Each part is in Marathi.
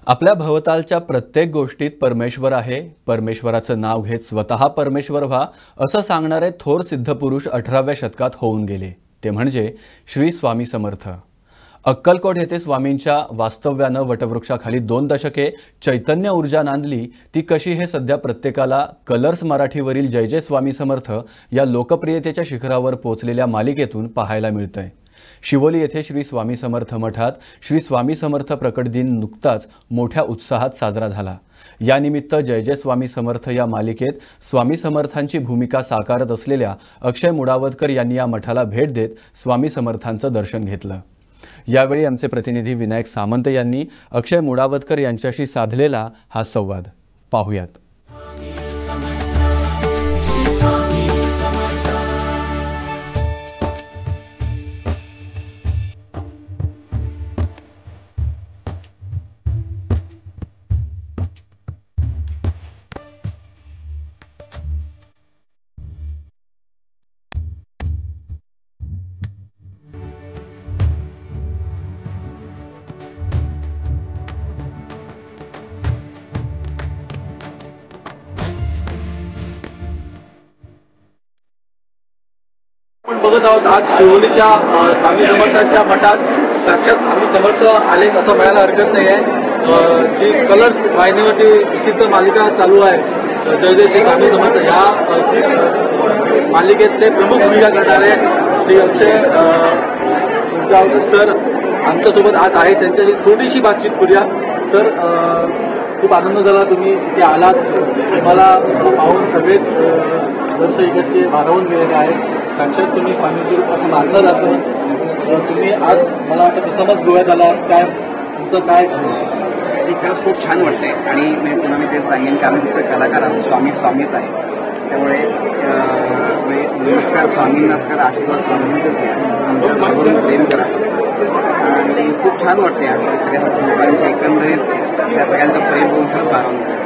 आपल्या भवतालच्या प्रत्येक गोष्टीत परमेश्वर आहे. परमेश्वराचं नाव घेत स्वतः परमेश्वर व्हा असं सांगणारे थोर सिद्धपुरुष 18व्या शतकात होऊन गेले. ते म्हणजे श्री स्वामी समर्थ. अक्कलकोट येथे स्वामींच्या वास्तव्यानं वटवृक्षाखाली 2 दशके चैतन्य ऊर्जा नांदली. ती कशी हे सध्या प्रत्येकाला कलर्स मराठीवरील जय जय स्वामी समर्थ या लोकप्रियतेच्या शिखरावर पोहोचलेल्या मालिकेतून पाहायला मिळतंय. शिवोली येथे श्री स्वामी समर्थ मठात श्री स्वामी समर्थ प्रकट दिन नुकताच मोठ्या उत्साहात साजरा झाला. यानिमित्त जय जय स्वामी समर्थ या मालिकेत स्वामी समर्थांची भूमिका साकारत असलेल्या अक्षय मुडावतकर यांनी या मठाला भेट देत स्वामी समर्थांचं दर्शन घेतलं. यावेळी आमचे प्रतिनिधी विनायक सामंत यांनी अक्षय मुडावतकर यांच्याशी साधलेला हा संवाद पाहूयात. बघत आहोत आज शिवोलीच्या स्वामी समर्थांच्या मठात साक्षात स्वामी समर्थ आले असं म्हणायला हरकत नाही आहे. जी कलर्स वाहिनीवरती प्रसिद्ध मालिका चालू आहे जय जय श्री स्वामी समर्थ, ह्या मालिकेतले प्रमुख भूमिका करणारे श्री अक्षय मुडावतकर सर आमच्यासोबत आज आहेत. त्यांच्याशी थोडीशी बातचीत करूया. सर, खूप आनंद झाला तुम्ही इथे आलात. तुम्हाला पाहून सगळेच दर्शक इकडचे भारावून गेलेले आहेत. साक्षात तुम्ही स्वामींचे रूप असं मानलं जातं. तुम्ही आज मला वाटतं प्रथमच गोव्यात आला, काय तुमचं काय खरंच खूप छान वाटतंय. आणि मी ते सांगेन की आम्ही फक्त कलाकार आहोत, स्वामीच आहे. त्यामुळे नमस्कार स्वामींनाच करा, आशीर्वाद स्वामींचंच घ्या, आमच्या बरोबर प्रेम करा. आणि खूप छान वाटतंय आज सगळ्या लोकांच्या एकंदरीत त्या सगळ्यांचं प्रेम होऊन खरंच भारावून.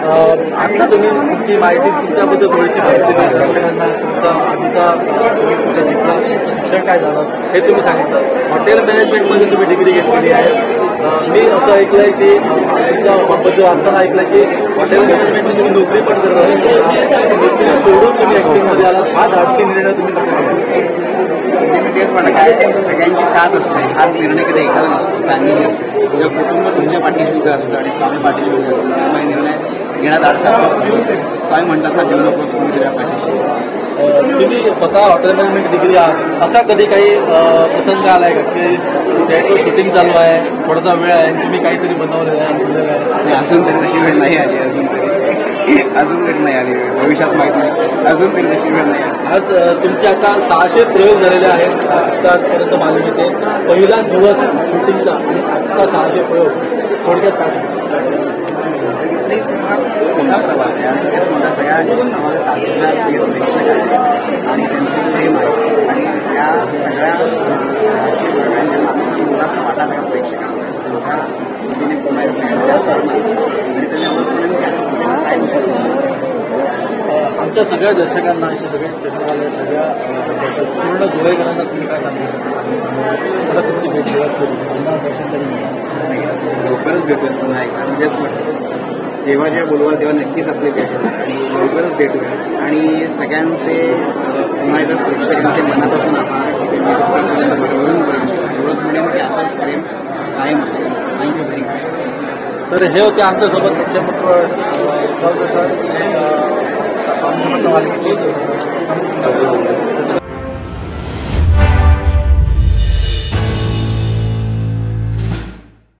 आता तुम्ही तुमची माहिती तुमच्याबद्दल थोडीशी माहिती द्या दर्शकांना. तुमचा आधीचा तुमचं शिक्षण काय झालं हे तुम्ही सांगितलं. हॉटेल मॅनेजमेंटमध्ये तुम्ही डिग्री घेतलेली आहे. मी असं ऐकलंय की तुमच्याबद्दल असताना ऐकलंय की हॉटेल मॅनेजमेंटमध्ये तुम्ही नोकरी पण करत आहे. नोकरी सोडून तुम्ही ऍक्टिंगमध्ये आला. हा धाडसी निर्णय तुम्ही तेच म्हणा, काय सगळ्यांची साथ असते. हा निर्णय कधी एखादा नसतो, फॅमिली असते, तुझं कुटुंब तुमच्या पाठीशी उभं असतं आणि स्वामी पाठीशी उभे असतं. त्यामुळे निर्णय घेण्यात अडचण स्वामी म्हणतात ना, देऊ नकोस मी तुझ्या पाठीशी. तुम्ही स्वतः हॉटेल मॅनेजमेंट डिग्री आहात. असा कधी काही प्रसंग आलाय का की सेटवर शूटिंग चालू आहे, थोडासा वेळ आहे, तुम्ही काहीतरी बनवलेलं आहे? अजून तरी तशी वेळ नाही आली, अजून तरी नाही आली. भविष्यात माहीत नाही, अजून तरी तशी वेळ नाही आली. आज तुमचे आता 600 प्रयोग झालेले आहेत आतापर्यंत मालिकेत. पहिला दिवस शूटिंगचा आणि आजचा 600 प्रयोग थोडक्यात काय सांगतो? मोठा प्रवास आहे आणि तेच मोठा सगळ्या आम्हाला साथीदार सगळे प्रेक्षक आहेत आणि त्यांचे प्रेम आहे. आणि त्या सगळ्या सगळ्यांच्या मागचा मोठाचा वाटा सगळ्या प्रेक्षकांचा त्यांच्या तिने पुन्हा सगळ्यांचा आणि त्याच्या अवस्थेने काय आमच्या सगळ्या दर्शकांना असे सगळे चॅनलवाले सगळ्या पूर्ण गोवेकरांना तुम्ही काय सांगितलं? तुमची भेट दर्शन तरी लवकरच भेटूयात पुन्हा एकदा. म्हणजेच म्हटलं जेव्हा बोलवाल तेव्हा नक्कीच आपली भेट आणि लवकरच भेटूया. आणि सगळ्यांचे पुन्हा एकदा प्रेक्षकांचे मनापासून आभार एवढंच म्हणेन की असंच प्रेम कायम असतो. Thank you very much. तर हे होते आमच्यासोबत मुख्यमंत्री सर स्वामी समर्थ मालिकेचे